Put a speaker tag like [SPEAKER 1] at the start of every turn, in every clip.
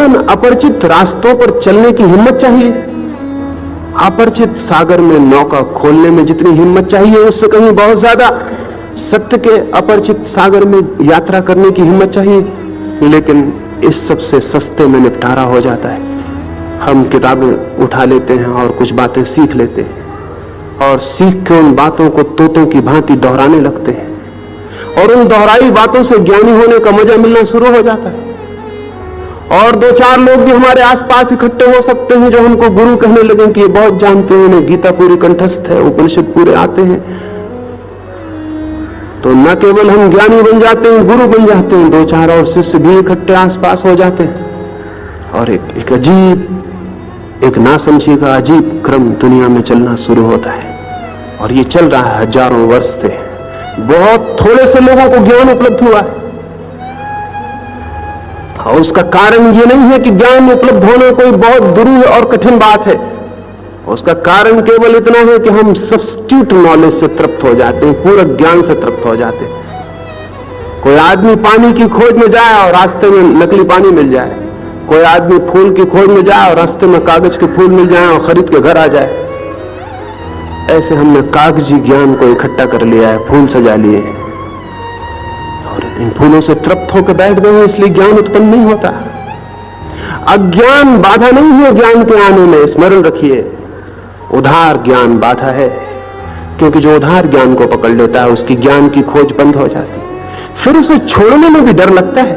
[SPEAKER 1] लेकिन अपरिचित रास्तों पर चलने की हिम्मत चाहिए। अपरिचित सागर में नौका खोलने में जितनी हिम्मत चाहिए उससे कहीं बहुत ज्यादा सत्य के अपरिचित सागर में यात्रा करने की हिम्मत चाहिए। लेकिन इस सबसे सस्ते में निपटारा हो जाता है। हम किताबें उठा लेते हैं और कुछ बातें सीख लेते हैं और सीख के उन बातों को तोतों की भांति दोहराने लगते हैं और उन दोहराई बातों से ज्ञानी होने का मजा मिलना शुरू हो जाता है। और दो चार लोग भी हमारे आसपास इकट्ठे हो सकते हैं जो हमको गुरु कहने लगे कि ये बहुत जानते हैं, उन्हें गीता पूरी कंठस्थ है, उपनिषद पूरे आते हैं। तो न केवल हम ज्ञानी बन जाते हैं, गुरु बन जाते हैं, दो चार और शिष्य भी इकट्ठे आसपास हो जाते हैं और एक अजीब, एक नासमझी का अजीब क्रम दुनिया में चलना शुरू होता है। और ये चल रहा है हजारों वर्ष से। बहुत थोड़े से लोगों को ज्ञान उपलब्ध हुआ है और उसका कारण ये नहीं है कि ज्ञान उपलब्ध होना कोई बहुत दुरूह और कठिन बात है। उसका कारण केवल इतना है कि हम सब्स्टिट्यूट नॉलेज से तृप्त हो जाते हैं, पूरा ज्ञान से तृप्त हो जाते हैं। कोई आदमी पानी की खोज में जाए और रास्ते में नकली पानी मिल जाए, कोई आदमी फूल की खोज में जाए और रास्ते में कागज के फूल मिल जाए और खरीद के घर आ जाए। ऐसे हमने कागजी ज्ञान को इकट्ठा कर लिया है, फूल सजा लिए और इन फूलों से तृप्त होकर बैठ गए, इसलिए ज्ञान उत्पन्न नहीं होता। अज्ञान बाधा नहीं है ज्ञान के आने में, स्मरण रखिए। उधार ज्ञान बाधा है, क्योंकि जो उधार ज्ञान को पकड़ लेता है उसकी ज्ञान की खोज बंद हो जाती है। फिर उसे छोड़ने में भी डर लगता है।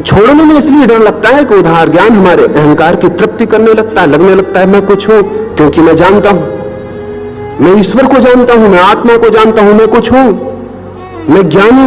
[SPEAKER 1] छोड़ने में इसलिए डर लगता है कि उधार ज्ञान हमारे अहंकार की तृप्ति करने लगता है, लगने लगता है मैं कुछ हूं, क्योंकि मैं जानता हूं, मैं ईश्वर को जानता हूं, मैं आत्मा को जानता हूं, मैं कुछ हूं, मैं ज्ञानी हूं।